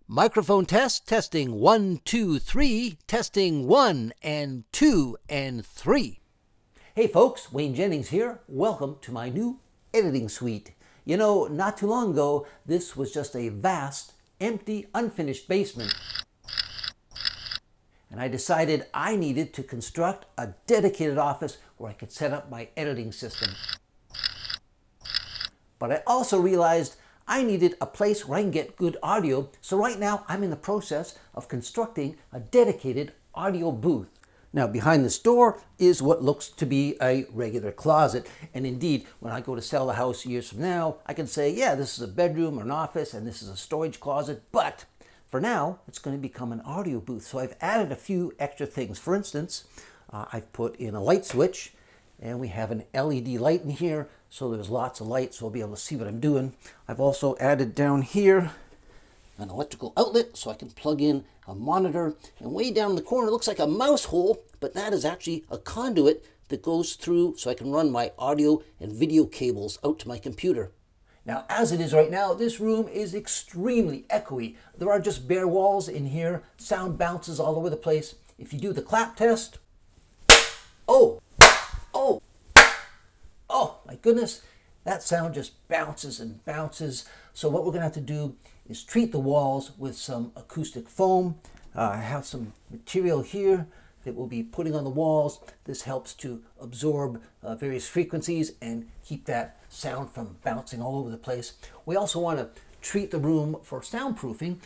Microphone test, testing 1, 2, 3, testing 1 and 2 and 3. Hey folks, Wayne Jennings here. Welcome to my new editing suite. You know, not too long ago, this was just a vast, empty, unfinished basement. And I decided I needed to construct a dedicated office where I could set up my editing system. But I also realized I needed a place where I can get good audio, so right now I'm in the process of constructing a dedicated audio booth. Now behind this door is what looks to be a regular closet, and indeed when I go to sell the house years from now, I can say, yeah, this is a bedroom or an office and this is a storage closet, but for now it's going to become an audio booth. So I've added a few extra things. For instance, I've put in a light switch, and we have an LED light in here, so there's lots of light, so I'll be able to see what I'm doing. I've also added down here an electrical outlet, so I can plug in a monitor. And way down in the corner, it looks like a mouse hole, but that is actually a conduit that goes through, so I can run my audio and video cables out to my computer. Now, as it is right now, this room is extremely echoey. There are just bare walls in here. Sound bounces all over the place. If you do the clap test, oh, my goodness, that sound just bounces and bounces. So what we're going to have to do is treat the walls with some acoustic foam. I have some material here that we'll be putting on the walls. This helps to absorb various frequencies and keep that sound from bouncing all over the place. We also want to treat the room for soundproofing.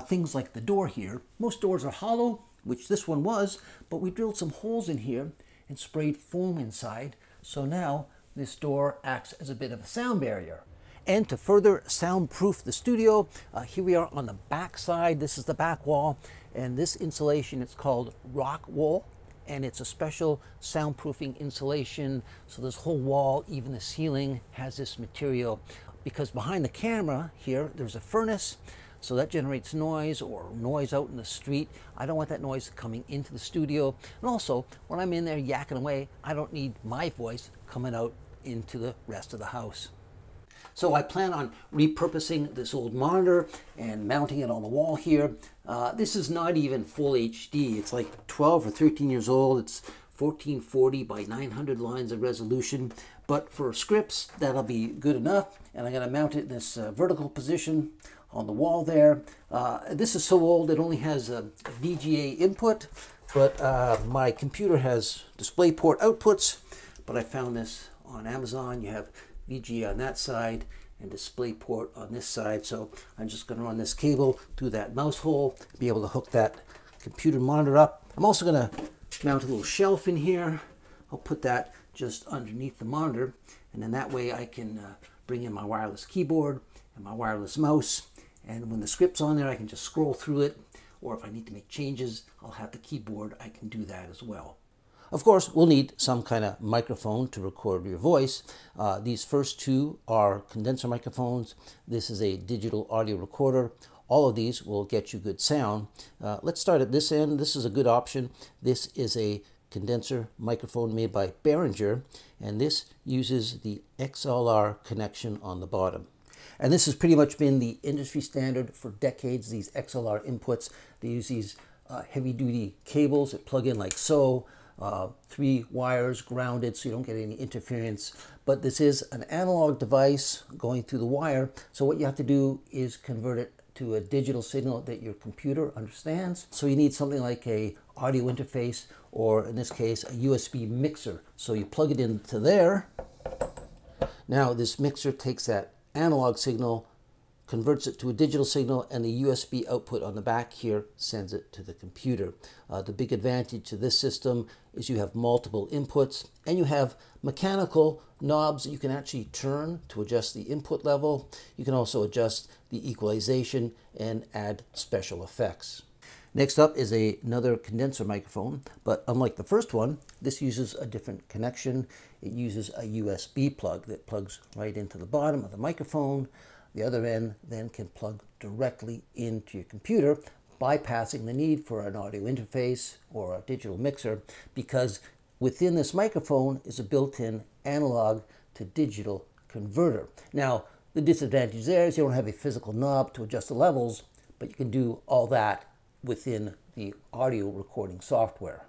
Things like the door here. Most doors are hollow, which this one was, but we drilled some holes in here and sprayed foam inside. So now this door acts as a bit of a sound barrier. And to further soundproof the studio, here we are on the back side. This is the back wall, and this insulation is called Rockwool, and it's a special soundproofing insulation. So this whole wall, even the ceiling, has this material. Because behind the camera here, there's a furnace, so that generates noise or noise out in the street. I don't want that noise coming into the studio. And also, when I'm in there yakking away, I don't need my voice coming out into the rest of the house. So I plan on repurposing this old monitor and mounting it on the wall here. This is not even full HD. It's like 12 or 13 years old. It's 1440 by 900 lines of resolution. But for scripts, that'll be good enough. And I'm going to mount it in this vertical position on the wall there. This is so old it only has a VGA input, but my computer has DisplayPort outputs. But I found this on Amazon. You have VGA on that side and DisplayPort on this side. So I'm just going to run this cable through that mouse hole, be able to hook that computer monitor up. I'm also going to mount a little shelf in here. I'll put that just underneath the monitor, and then that way I can bring in my wireless keyboard and my wireless mouse. And when the script's on there, I can just scroll through it, or if I need to make changes, I'll have the keyboard. I can do that as well. Of course, we'll need some kind of microphone to record your voice. These first two are condenser microphones. This is a digital audio recorder. All of these will get you good sound. Let's start at this end. This is a good option. This is a condenser microphone made by Behringer, and this uses the XLR connection on the bottom. And this has pretty much been the industry standard for decades, these XLR inputs. They use these heavy-duty cables that plug in like so. 3 wires grounded so you don't get any interference. But this is an analog device going through the wire. So what you have to do is convert it to a digital signal that your computer understands. So you need something like a audio interface, or in this case, a USB mixer. So you plug it into there. Now this mixer takes that analog signal, converts it to a digital signal, and the USB output on the back here sends it to the computer. The big advantage to this system is you have multiple inputs, and you have mechanical knobs that you can actually turn to adjust the input level. You can also adjust the equalization and add special effects. Next up is another condenser microphone, but unlike the first one, this uses a different connection. It uses a USB plug that plugs right into the bottom of the microphone. The other end then can plug directly into your computer, bypassing the need for an audio interface or a digital mixer, because within this microphone is a built-in analog to digital converter. Now, the disadvantage there is you don't have a physical knob to adjust the levels, but you can do all that within the audio recording software.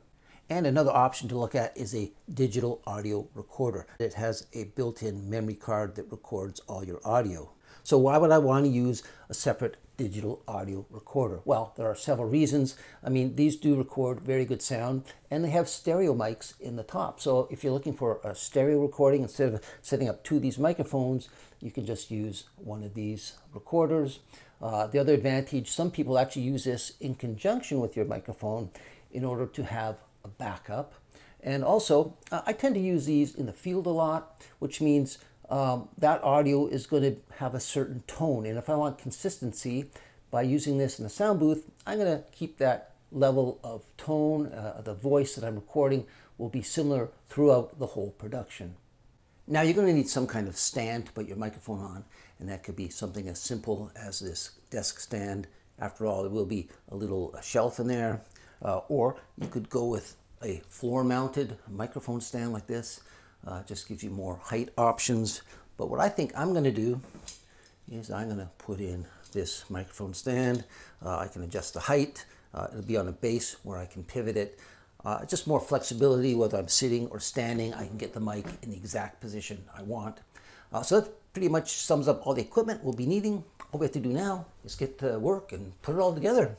And another option to look at is a digital audio recorder. It has a built-in memory card that records all your audio. So why would I want to use a separate digital audio recorder? Well, there are several reasons. I mean, these do record very good sound, and they have stereo mics in the top. So if you're looking for a stereo recording, instead of setting up two of these microphones, you can just use one of these recorders. The other advantage, some people actually use this in conjunction with your microphone in order to have a backup. And also, I tend to use these in the field a lot, which means that audio is going to have a certain tone. And if I want consistency by using this in the sound booth, I'm going to keep that level of tone. The voice that I'm recording will be similar throughout the whole production. Now you're going to need some kind of stand to put your microphone on, and that could be something as simple as this desk stand. After all, there will be a little shelf in there. Or you could go with a floor-mounted microphone stand like this. Just gives you more height options. But what I think I'm going to do is I'm going to put in this microphone stand. I can adjust the height. It'll be on a base where I can pivot it. Just more flexibility, whether I'm sitting or standing, I can get the mic in the exact position I want. So that pretty much sums up all the equipment we'll be needing. All we have to do now is get to work and put it all together.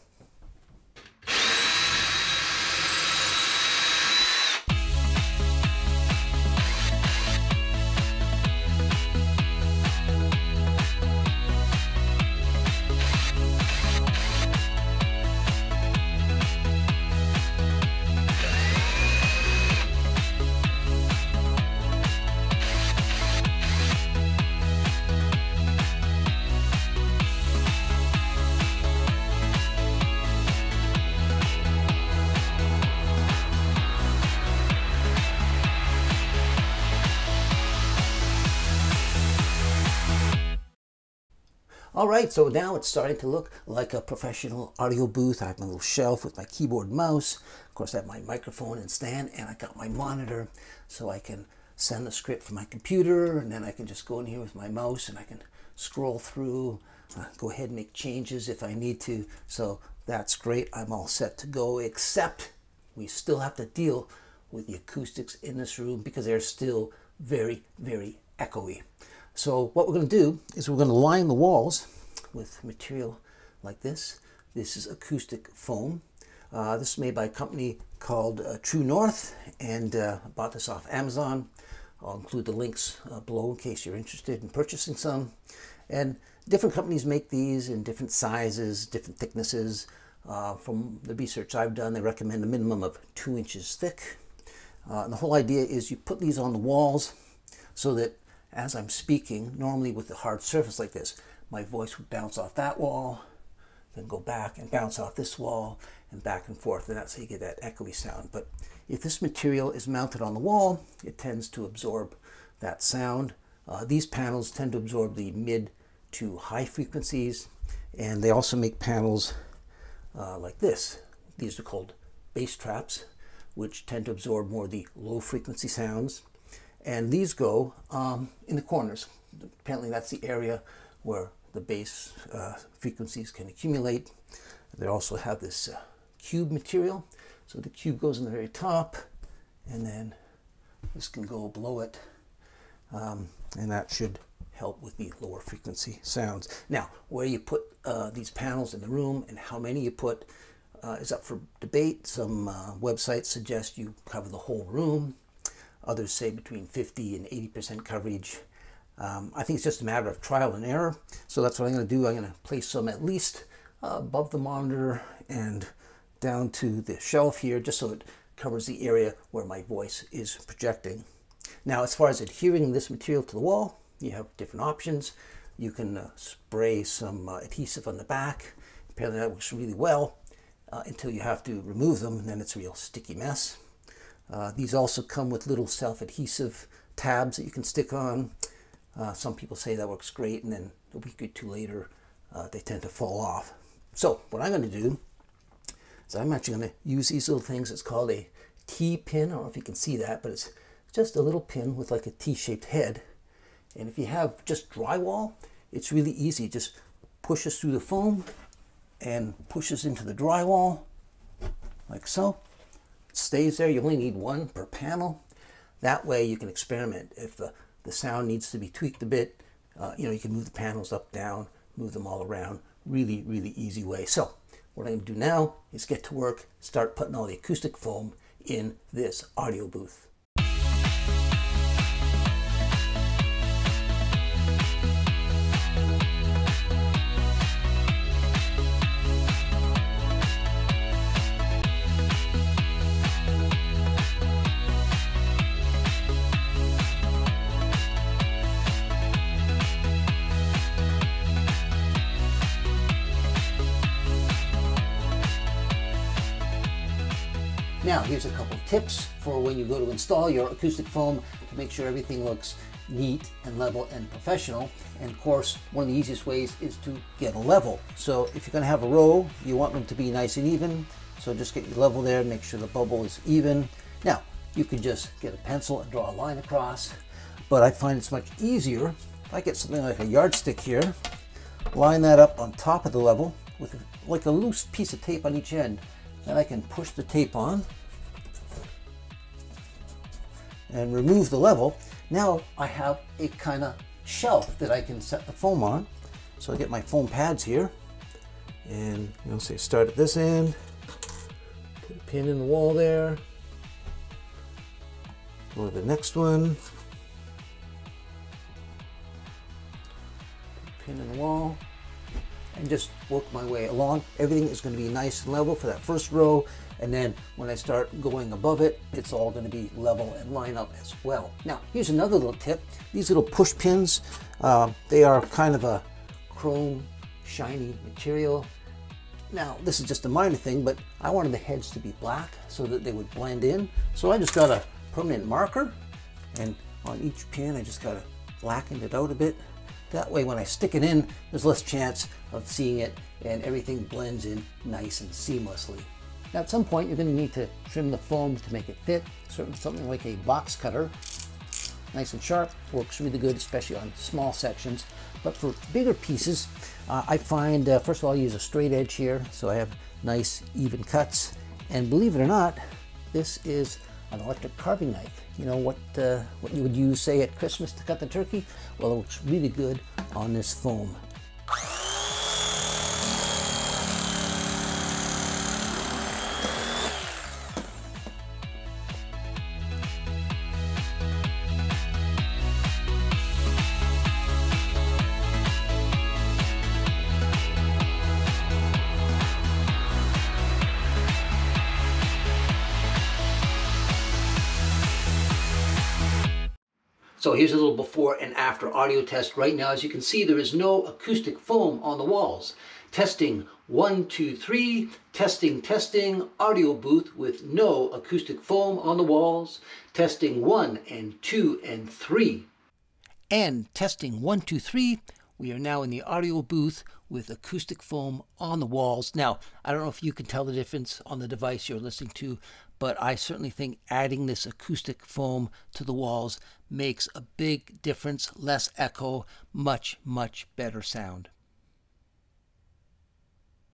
All right, so now it's starting to look like a professional audio booth. I have my little shelf with my keyboard and mouse. Of course, I have my microphone and stand, and I got my monitor so I can send the script from my computer, and then I can just go in here with my mouse and I can scroll through, go ahead and make changes if I need to. So that's great. I'm all set to go, except we still have to deal with the acoustics in this room because they're still very, very echoey. So what we're going to do is we're going to line the walls with material like this. This is acoustic foam. This is made by a company called True North, and I bought this off Amazon. I'll include the links below in case you're interested in purchasing some. And different companies make these in different sizes, different thicknesses. From the research I've done, they recommend a minimum of 2 inches thick. And the whole idea is you put these on the walls so that as I'm speaking, normally with a hard surface like this, my voice would bounce off that wall, then go back and bounce off this wall, and back and forth, and that's how you get that echoey sound. But if this material is mounted on the wall, it tends to absorb that sound. These panels tend to absorb the mid to high frequencies, and they also make panels like this. These are called bass traps, which tend to absorb more of the low frequency sounds. And these go in the corners. Apparently that's the area where the bass frequencies can accumulate. They also have this cube material. So the cube goes in the very top, and then this can go below it. And that should help with the lower frequency sounds. Now, where you put these panels in the room and how many you put is up for debate. Some websites suggest you cover the whole room. Others say between 50 and 80% coverage. I think it's just a matter of trial and error. So that's what I'm going to do. I'm going to place some at least above the monitor and down to the shelf here, just so it covers the area where my voice is projecting. Now, as far as adhering this material to the wall, you have different options. You can spray some adhesive on the back. Apparently that works really well until you have to remove them, and then it's a real sticky mess. These also come with little self-adhesive tabs that you can stick on. Some people say that works great, and then a week or two later they tend to fall off. So what I'm going to do is I'm actually going to use these little things. It's called a T-pin. I don't know if you can see that, but it's just a little pin with like a T-shaped head. And if you have just drywall, it's really easy. It just pushes through the foam and pushes into the drywall like so. It stays there. You only need one per panel. That way you can experiment. If the sound needs to be tweaked a bit, you can move the panels up, down, move them all around. Really, really easy way. So what I'm going to do now is get to work, start putting all the acoustic foam in this audio booth. Now, here's a couple of tips for when you go to install your acoustic foam to make sure everything looks neat and level and professional. And of course, one of the easiest ways is to get a level. So if you're going to have a row, you want them to be nice and even. So just get your level there, make sure the bubble is even. Now, you can just get a pencil and draw a line across, but I find it's much easier if I get something like a yardstick here, line that up on top of the level with like a loose piece of tape on each end. Then I can push the tape on and remove the level. Now I have a kind of shelf that I can set the foam on. So I get my foam pads here and say start at this end, put a pin in the wall there, go to the next one, put a pin in the wall, and just work my way along. Everything is going to be nice and level for that first row, and then when I start going above it, it's all going to be level and line up as well. Now, here's another little tip. These little push pins, they are kind of a chrome, shiny material. Now, this is just a minor thing, but I wanted the heads to be black so that they would blend in. So I just got a permanent marker, and on each pin, I just got to blacken it out a bit. That way when I stick it in, there's less chance of seeing it and everything blends in nice and seamlessly. Now at some point you're going to need to trim the foam to make it fit. Something like a box cutter, nice and sharp, works really good, especially on small sections. But for bigger pieces, I find, first of all, I use a straight edge here, so I have nice even cuts. And believe it or not, this is an electric carving knife. You know what you would use, say, at Christmas to cut the turkey? Well, it looks really good on this foam. So here's a little before and after audio test. Right now, as you can see, there is no acoustic foam on the walls. Testing 1, 2, 3, testing, audio booth with no acoustic foam on the walls. Testing 1 and 2 and 3. And testing 1, 2, 3. We are now in the audio booth with acoustic foam on the walls. Now, I don't know if you can tell the difference on the device you're listening to, but I certainly think adding this acoustic foam to the walls makes a big difference, less echo, much, much better sound.